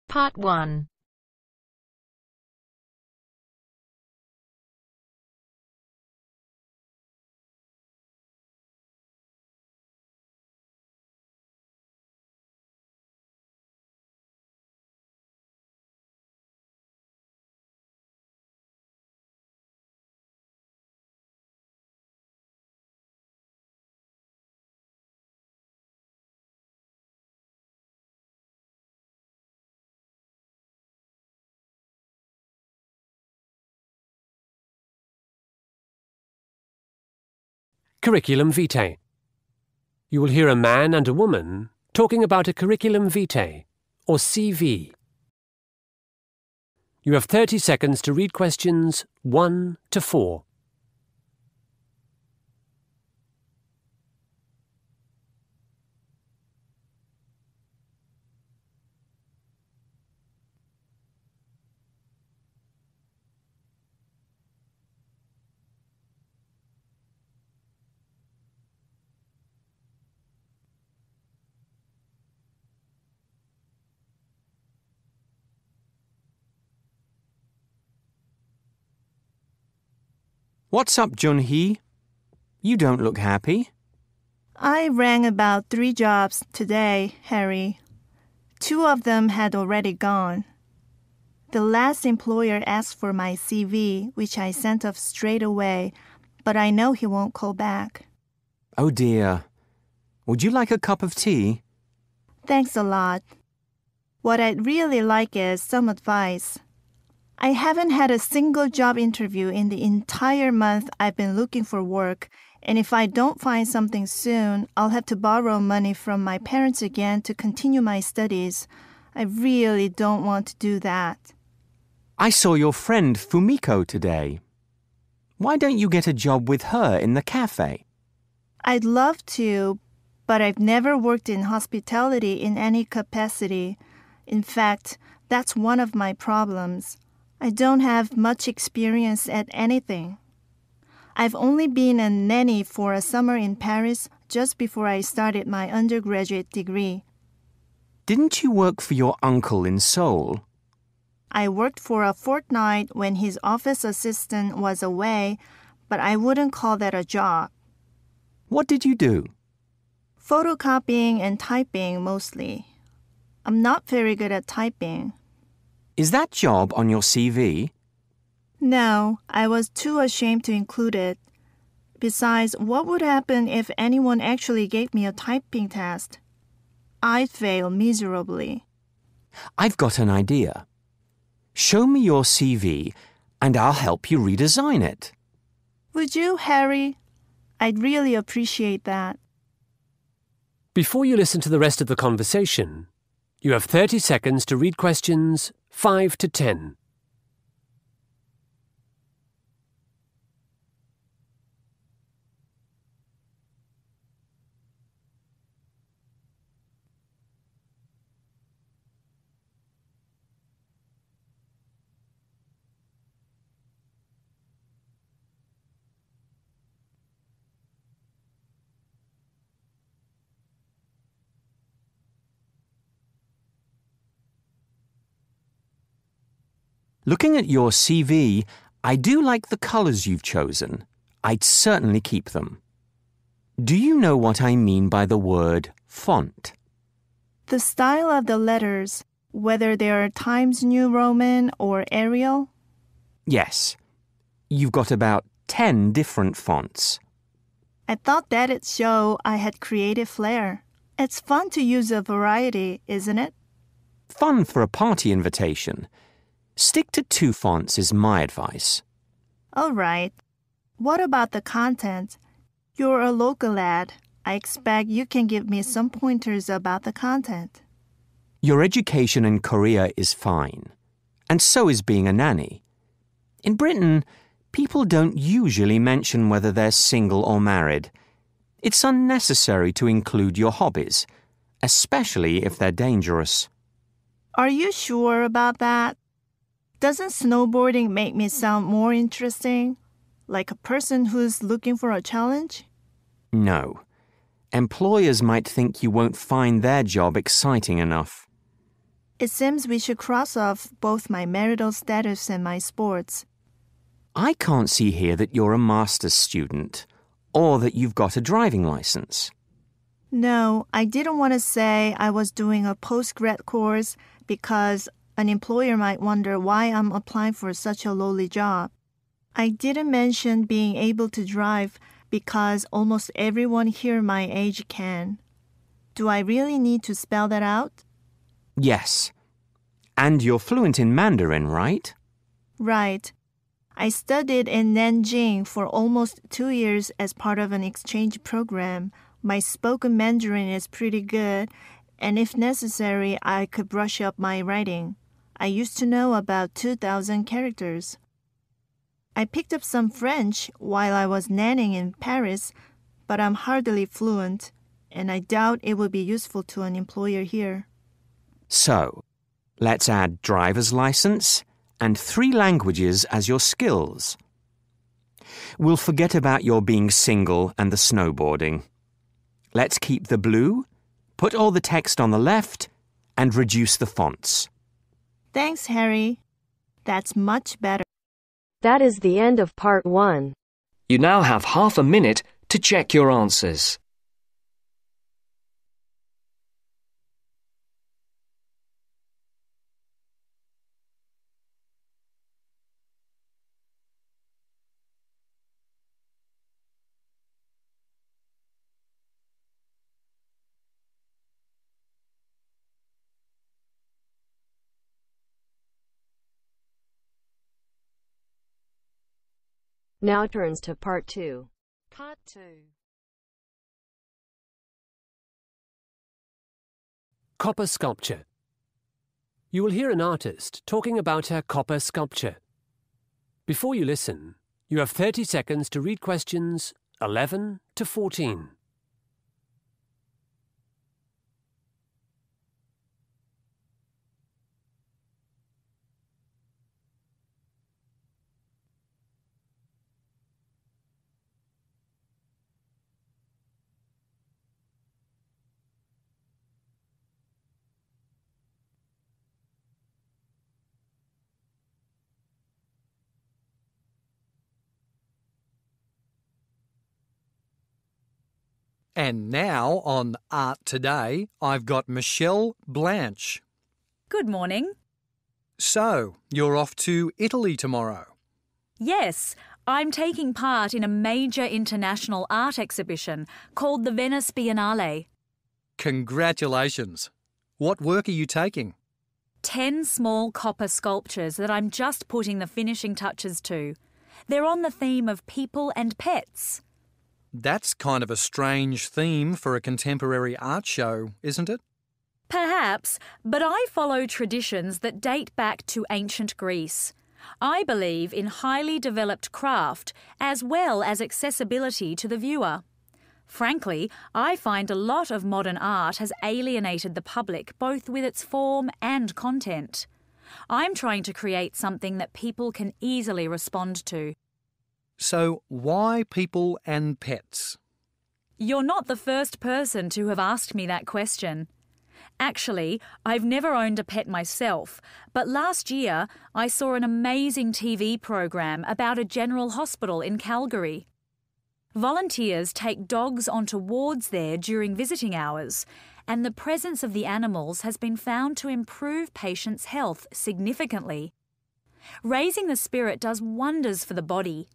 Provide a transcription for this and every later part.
Part 1. Curriculum vitae. You will hear a man and a woman talking about a curriculum vitae, or CV. You have 30 seconds to read questions 1 to 4. What's up, Jun-hee? You don't look happy. I rang about 3 jobs today, Harry. 2 of them had already gone. The last employer asked for my CV, which I sent off straight away, but I know he won't call back. Oh dear. Would you like a cup of tea? Thanks a lot. What I'd really like is some advice. I haven't had a single job interview in the entire month I've been looking for work, and if I don't find something soon, I'll have to borrow money from my parents again to continue my studies. I really don't want to do that. I saw your friend Fumiko today. Why don't you get a job with her in the cafe? I'd love to, but I've never worked in hospitality in any capacity. In fact, that's one of my problems. I don't have much experience at anything. I've only been a nanny for a summer in Paris just before I started my undergraduate degree. Didn't you work for your uncle in Seoul? I worked for a fortnight when his office assistant was away, but I wouldn't call that a job. What did you do? Photocopying and typing mostly. I'm not very good at typing. Is that job on your CV? No, I was too ashamed to include it. Besides, what would happen if anyone actually gave me a typing test? I'd fail miserably. I've got an idea. Show me your CV and I'll help you redesign it. Would you, Harry? I'd really appreciate that. Before you listen to the rest of the conversation, you have 30 seconds to read questions 5 to 10. Looking at your CV, I do like the colours you've chosen. I'd certainly keep them. Do you know what I mean by the word font? The style of the letters, whether they're Times New Roman or Arial? Yes. You've got about 10 different fonts. I thought that'd show I had creative flair. It's fun to use a variety, isn't it? Fun for a party invitation. Stick to 2 fonts is my advice. All right. What about the content? You're a local lad. I expect you can give me some pointers about the content. Your education in Korea is fine, and so is being a nanny. In Britain, people don't usually mention whether they're single or married. It's unnecessary to include your hobbies, especially if they're dangerous. Are you sure about that? Doesn't snowboarding make me sound more interesting? Like a person who's looking for a challenge? No. Employers might think you won't find their job exciting enough. It seems we should cross off both my marital status and my sports. I can't see here that you're a master's student or that you've got a driving license. No, I didn't want to say I was doing a postgrad course because an employer might wonder why I'm applying for such a lowly job. I didn't mention being able to drive because almost everyone here my age can. Do I really need to spell that out? Yes. And you're fluent in Mandarin, right? Right. I studied in Nanjing for almost 2 years as part of an exchange program. My spoken Mandarin is pretty good, and if necessary, I could brush up my writing. I used to know about 2,000 characters. I picked up some French while I was nannying in Paris, but I'm hardly fluent, and I doubt it would be useful to an employer here. So, let's add driver's license and 3 languages as your skills. We'll forget about your being single and the snowboarding. Let's keep the blue, put all the text on the left, and reduce the fonts. Thanks, Harry. That's much better. That is the end of part 1. You now have half a minute to check your answers. Now turns to part 2. Part 2. Copper sculpture. You will hear an artist talking about her copper sculpture. Before you listen, you have 30 seconds to read questions 11 to 14. And now on Art Today, I've got Michelle Blanche. Good morning. So, you're off to Italy tomorrow? Yes, I'm taking part in a major international art exhibition called the Venice Biennale. Congratulations. What work are you taking? 10 small copper sculptures that I'm just putting the finishing touches to. They're on the theme of people and pets. That's kind of a strange theme for a contemporary art show, isn't it? Perhaps, but I follow traditions that date back to ancient Greece. I believe in highly developed craft as well as accessibility to the viewer. Frankly, I find a lot of modern art has alienated the public both with its form and content. I'm trying to create something that people can easily respond to. So, why people and pets? You're not the first person to have asked me that question. Actually, I've never owned a pet myself, but last year I saw an amazing TV program about a general hospital in Calgary. Volunteers take dogs onto wards there during visiting hours, and the presence of the animals has been found to improve patients' health significantly. Raising the spirit does wonders for the body.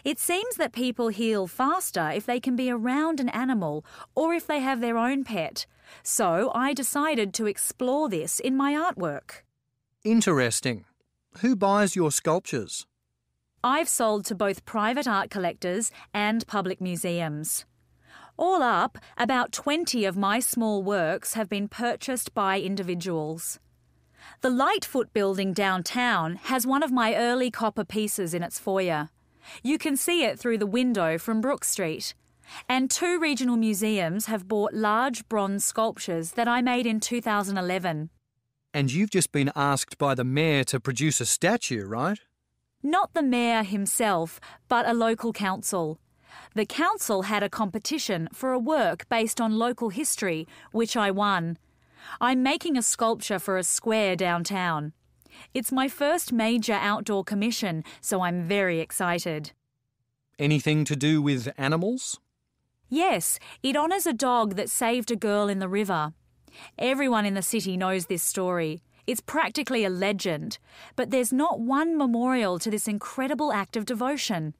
It seems that people heal faster if they can be around an animal or if they have their own pet, so I decided to explore this in my artwork. Interesting. Who buys your sculptures? I've sold to both private art collectors and public museums. All up, about 20 of my small works have been purchased by individuals. The Lightfoot building downtown has one of my early copper pieces in its foyer. You can see it through the window from Brook Street. And 2 regional museums have bought large bronze sculptures that I made in 2011. And you've just been asked by the mayor to produce a statue, right? Not the mayor himself, but a local council. The council had a competition for a work based on local history, which I won. I'm making a sculpture for a square downtown. It's my first major outdoor commission, so I'm very excited. Anything to do with animals? Yes, it honours a dog that saved a girl in the river. Everyone in the city knows this story. It's practically a legend, but there's not one memorial to this incredible act of devotion.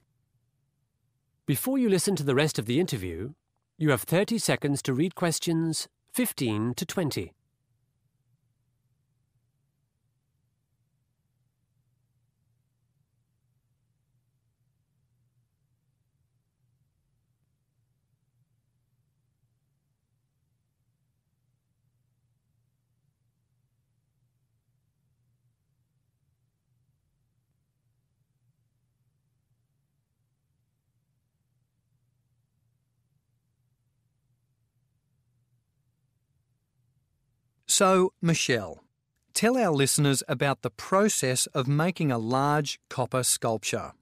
Before you listen to the rest of the interview, you have 30 seconds to read questions 15 to 20. So, Michelle, tell our listeners about the process of making a large copper sculpture.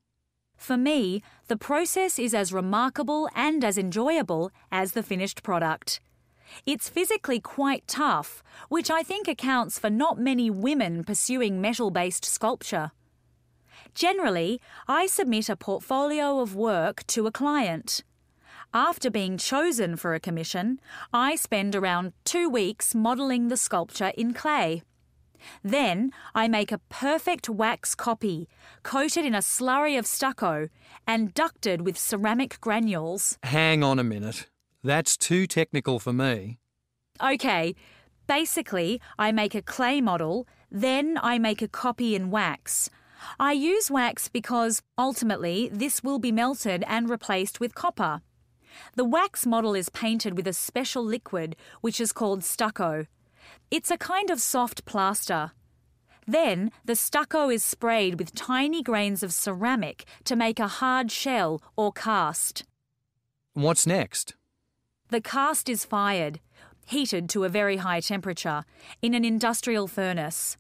For me, the process is as remarkable and as enjoyable as the finished product. It's physically quite tough, which I think accounts for not many women pursuing metal-based sculpture. Generally, I submit a portfolio of work to a client. After being chosen for a commission, I spend around 2 weeks modelling the sculpture in clay. Then I make a perfect wax copy, coated in a slurry of stucco and ducted with ceramic granules. Hang on a minute. That's too technical for me. Okay, basically I make a clay model, then I make a copy in wax. I use wax because, ultimately, this will be melted and replaced with copper. The wax model is painted with a special liquid which is called stucco. It's a kind of soft plaster. Then the stucco is sprayed with tiny grains of ceramic to make a hard shell or cast. What's next? The cast is fired, heated to a very high temperature, in an industrial furnace.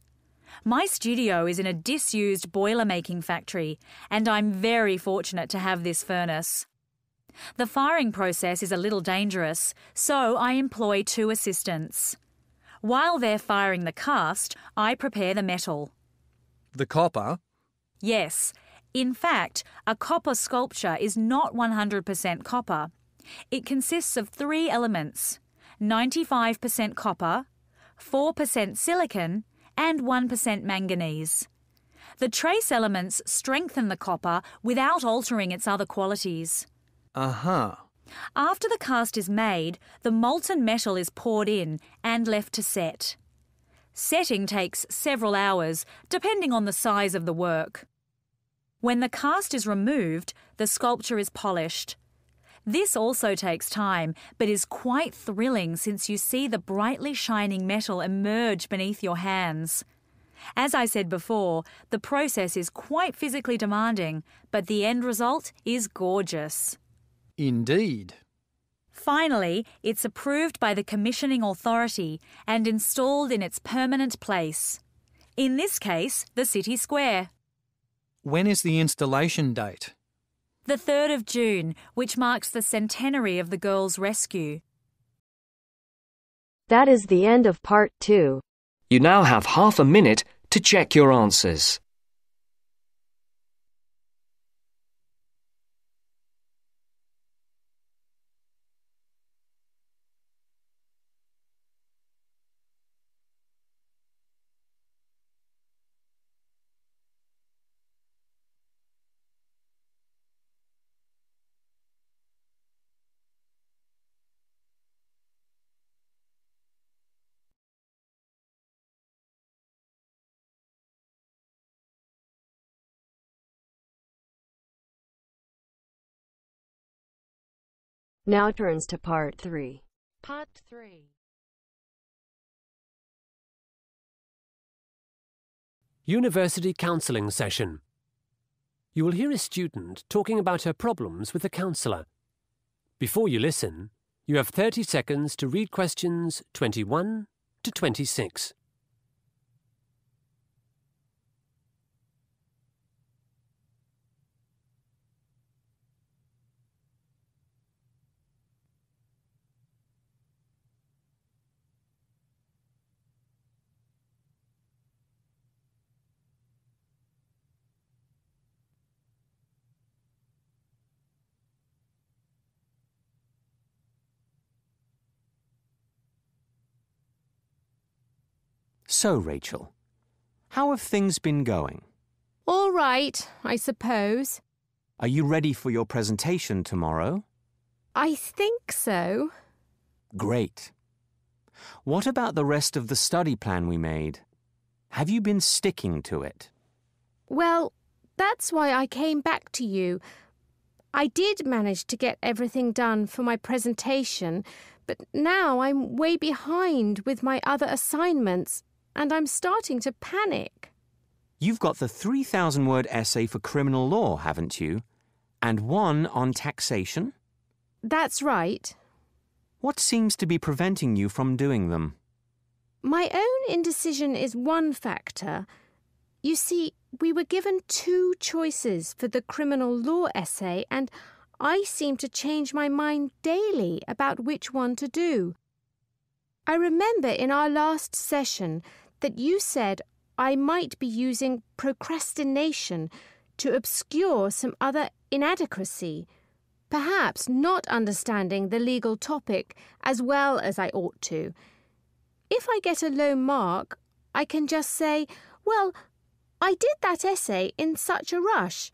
My studio is in a disused boiler-making factory, and I'm very fortunate to have this furnace. The firing process is a little dangerous, so I employ 2 assistants. While they're firing the cast, I prepare the metal. The copper? Yes. In fact, a copper sculpture is not 100% copper. It consists of 3 elements: 95% copper, 4% silicon, and 1% manganese. The trace elements strengthen the copper without altering its other qualities. After the cast is made, the molten metal is poured in and left to set. Setting takes several hours, depending on the size of the work. When the cast is removed, the sculpture is polished. This also takes time, but is quite thrilling since you see the brightly shining metal emerge beneath your hands. As I said before, the process is quite physically demanding, but the end result is gorgeous. Indeed. Finally, it's approved by the commissioning authority and installed in its permanent place. In this case, the city square. When is the installation date? The 3rd of June, which marks the centenary of the girl's rescue. That is the end of part 2. You now have half a minute to check your answers. Now turns to part 3. Part 3. University counselling session. You will hear a student talking about her problems with a counsellor. Before you listen, you have 30 seconds to read questions 21 to 26. So, Rachel, how have things been going? All right, I suppose. Are you ready for your presentation tomorrow? I think so. Great. What about the rest of the study plan we made? Have you been sticking to it? Well, that's why I came back to you. I did manage to get everything done for my presentation, but now I'm way behind with my other assignments, and I'm starting to panic. You've got the 3,000-word essay for criminal law, haven't you? And one on taxation? That's right. What seems to be preventing you from doing them? My own indecision is one factor. You see, we were given 2 choices for the criminal law essay, and I seem to change my mind daily about which one to do. I remember in our last session that you said I might be using procrastination to obscure some other inadequacy, perhaps not understanding the legal topic as well as I ought to. If I get a low mark, I can just say, well, I did that essay in such a rush,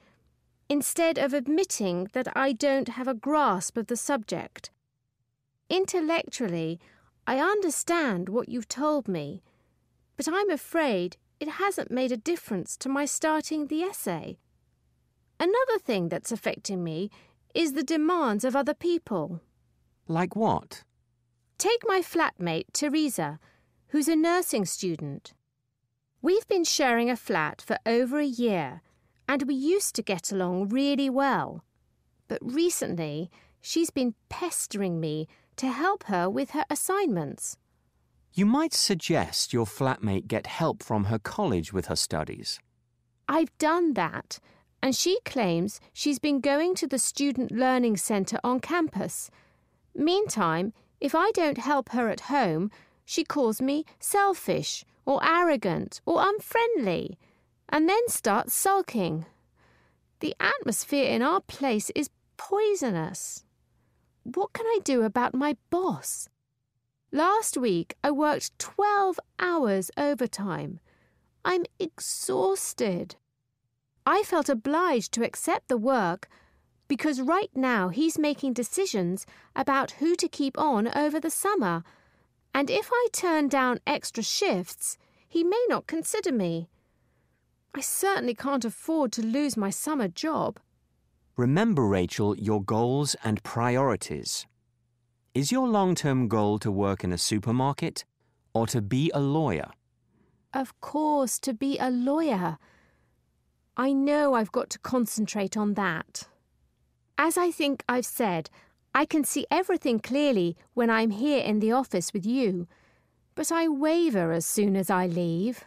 instead of admitting that I don't have a grasp of the subject. Intellectually, I understand what you've told me, but I'm afraid it hasn't made a difference to my starting the essay. Another thing that's affecting me is the demands of other people. Like what? Take my flatmate, Teresa, who's a nursing student. We've been sharing a flat for over a year, and we used to get along really well. But recently, she's been pestering me to help her with her assignments. You might suggest your flatmate get help from her college with her studies. I've done that, and she claims she's been going to the Student Learning Centre on campus. Meantime, if I don't help her at home, she calls me selfish or arrogant or unfriendly, and then starts sulking. The atmosphere in our place is poisonous. What can I do about my boss? Last week, I worked 12 hours overtime. I'm exhausted. I felt obliged to accept the work because right now he's making decisions about who to keep on over the summer, and if I turn down extra shifts, he may not consider me. I certainly can't afford to lose my summer job. Remember, Rachel, your goals and priorities. Is your long-term goal to work in a supermarket or to be a lawyer? Of course, to be a lawyer. I know I've got to concentrate on that. As I think I've said, I can see everything clearly when I'm here in the office with you, but I waver as soon as I leave.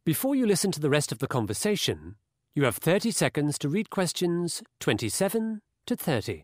Before you listen to the rest of the conversation, you have 30 seconds to read questions 27 to 30.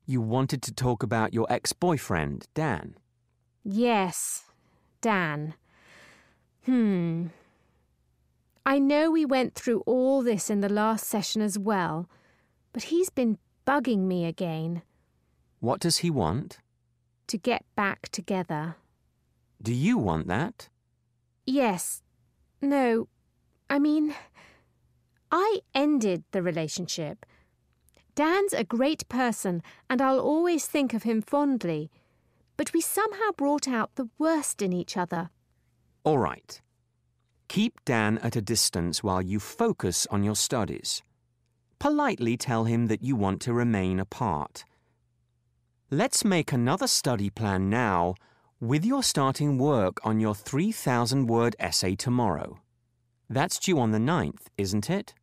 You wanted to talk about your ex-boyfriend, Dan. Yes, Dan. I know we went through all this in the last session as well, but he's been bugging me again. What does he want? To get back together. Do you want that? Yes. No. I mean, I ended the relationship. Dan's a great person, and I'll always think of him fondly, but we somehow brought out the worst in each other. All right. Keep Dan at a distance while you focus on your studies. Politely tell him that you want to remain apart. Let's make another study plan now with your starting work on your 3,000-word essay tomorrow. That's due on the 9th, isn't it?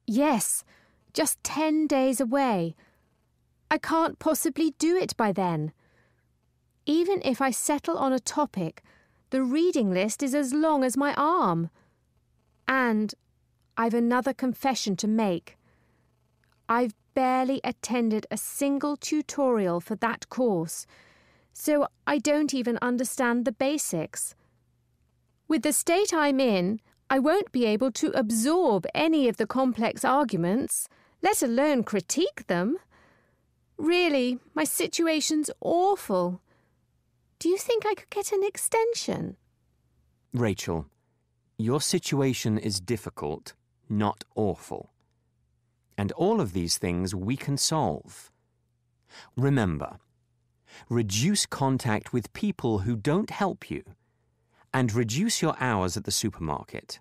Yes. Just 10 days away. I can't possibly do it by then. Even if I settle on a topic, The reading list is as long as my arm. And I've another confession to make. I've barely attended a single tutorial for that course, so I don't even understand the basics. With the state I'm in, I won't be able to absorb any of the complex arguments, let alone critique them. Really, my situation's awful. Do you think I could get an extension? Rachel, your situation is difficult, not awful. And all of these things we can solve. Remember, reduce contact with people who don't help you, and reduce your hours at the supermarket.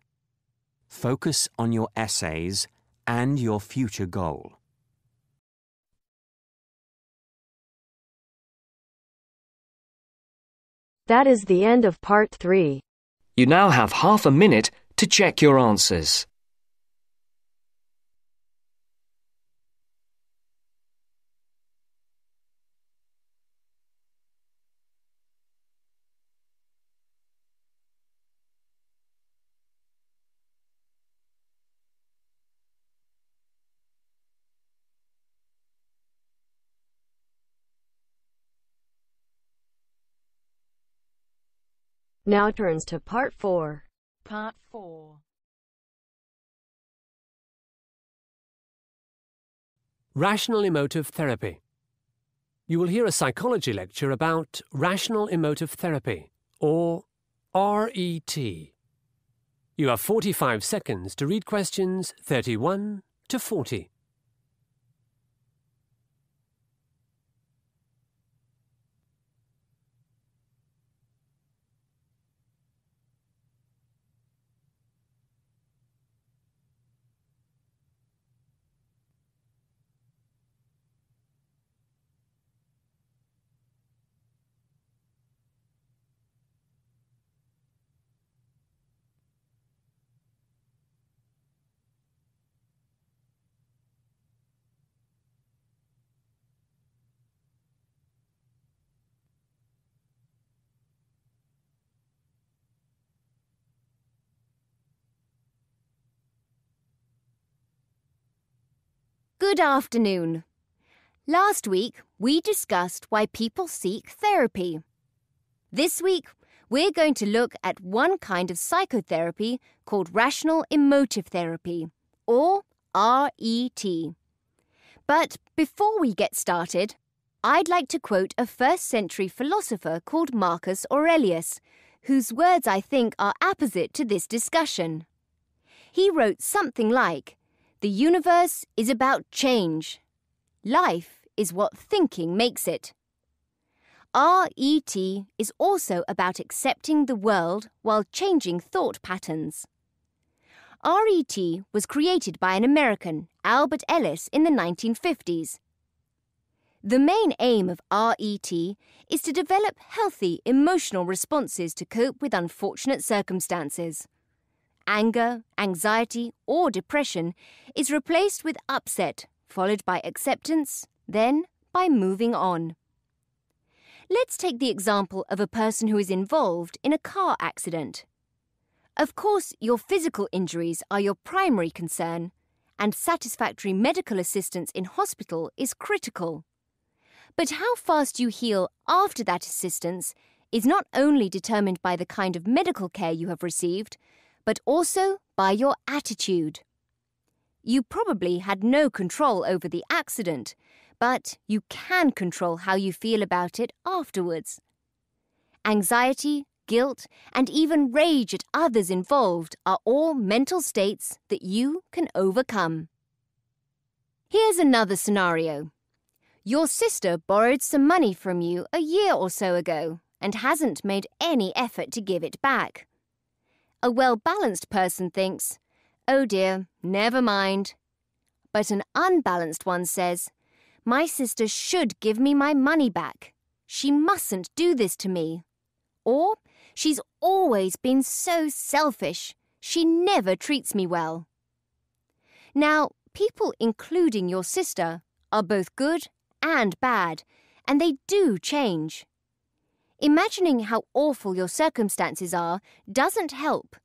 Focus on your essays and your future goal. That is the end of part 3. You now have half a minute to check your answers. Now turns to part 4. Part 4. Rational emotive therapy. You will hear a psychology lecture about rational emotive therapy, or RET. You have 45 seconds to read questions 31 to 40. Good afternoon. Last week, we discussed why people seek therapy. This week, we're going to look at one kind of psychotherapy called rational emotive therapy, or RET. But before we get started, I'd like to quote a first-century philosopher called Marcus Aurelius, whose words I think are apposite to this discussion. He wrote something like, "The universe is about change. Life is what thinking makes it." RET is also about accepting the world while changing thought patterns. RET was created by an American, Albert Ellis, in the 1950s. The main aim of RET is to develop healthy emotional responses to cope with unfortunate circumstances. Anger, anxiety, or depression is replaced with upset, followed by acceptance, then by moving on. Let's take the example of a person who is involved in a car accident. Of course, your physical injuries are your primary concern, and satisfactory medical assistance in hospital is critical. But how fast you heal after that assistance is not only determined by the kind of medical care you have received, but also by your attitude. You probably had no control over the accident, but you can control how you feel about it afterwards. Anxiety, guilt, and even rage at others involved are all mental states that you can overcome. Here's another scenario. Your sister borrowed some money from you a year or so ago and hasn't made any effort to give it back. A well-balanced person thinks, "Oh dear, never mind." But an unbalanced one says, "My sister should give me my money back. She mustn't do this to me." Or, "She's always been so selfish. She never treats me well." Now, people including your sister are both good and bad, and they do change. Imagining how awful your circumstances are doesn't help.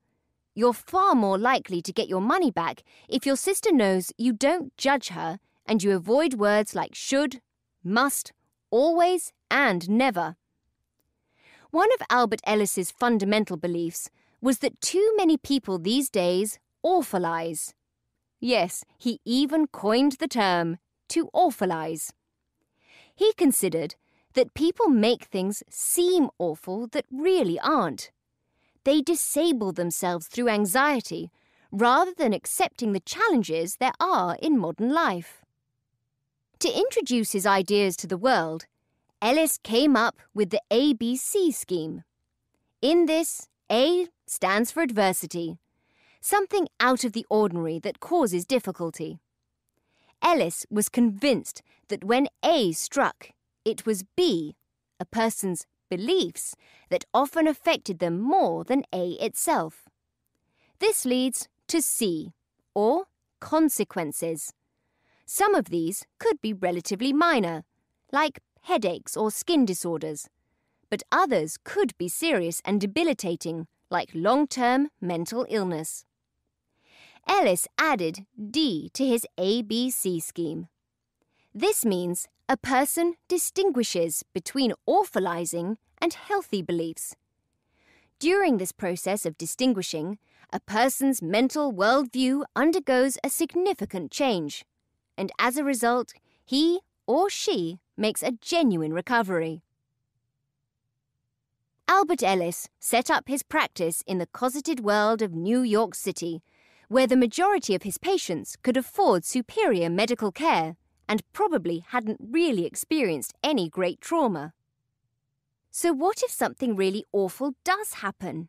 You're far more likely to get your money back if your sister knows you don't judge her and you avoid words like should, must, always, and never. One of Albert Ellis's fundamental beliefs was that too many people these days awfulize. Yes, he even coined the term, to awfulize. He considered that people make things seem awful that really aren't. They disable themselves through anxiety rather than accepting the challenges there are in modern life. To introduce his ideas to the world, Ellis came up with the ABC scheme. In this, A stands for adversity, something out of the ordinary that causes difficulty. Ellis was convinced that when A struck, it was B, a person's beliefs, that often affected them more than A itself. This leads to C, or consequences. Some of these could be relatively minor, like headaches or skin disorders, but others could be serious and debilitating, like long-term mental illness. Ellis added D to his ABC scheme. This means a person distinguishes between awfulizing and healthy beliefs. During this process of distinguishing, a person's mental worldview undergoes a significant change, and as a result, he or she makes a genuine recovery. Albert Ellis set up his practice in the cosseted world of New York City, where the majority of his patients could afford superior medical care and probably hadn't really experienced any great trauma. So what if something really awful does happen?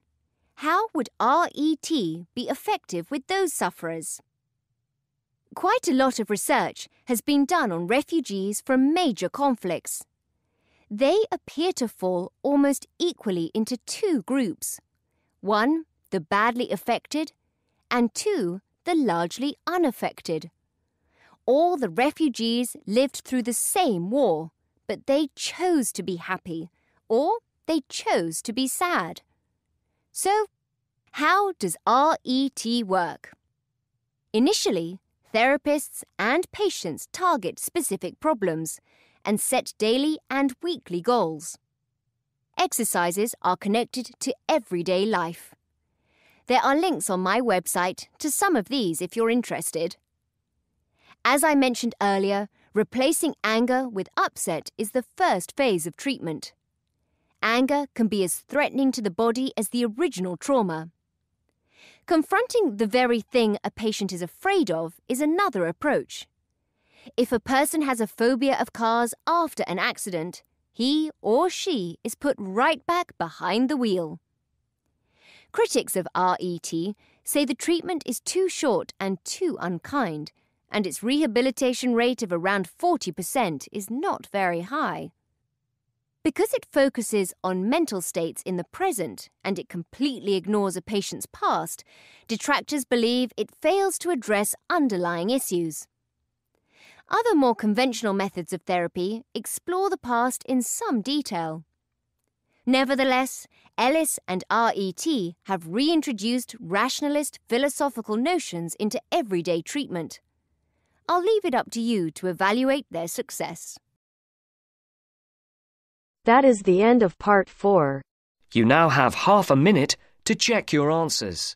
How would RET be effective with those sufferers? Quite a lot of research has been done on refugees from major conflicts. They appear to fall almost equally into two groups. One, the badly affected, and two, the largely unaffected. All the refugees lived through the same war, but they chose to be happy, or they chose to be sad. So, how does RET work? Initially, therapists and patients target specific problems and set daily and weekly goals. Exercises are connected to everyday life. There are links on my website to some of these if you're interested. As I mentioned earlier, replacing anger with upset is the first phase of treatment. Anger can be as threatening to the body as the original trauma. Confronting the very thing a patient is afraid of is another approach. If a person has a phobia of cars after an accident, he or she is put right back behind the wheel. Critics of RET say the treatment is too short and too unkind, and its rehabilitation rate of around 40% is not very high. Because it focuses on mental states in the present and it completely ignores a patient's past, detractors believe it fails to address underlying issues. Other more conventional methods of therapy explore the past in some detail. Nevertheless, Ellis and RET have reintroduced rationalist philosophical notions into everyday treatment. I'll leave it up to you to evaluate their success. That is the end of part 4. You now have half a minute to check your answers.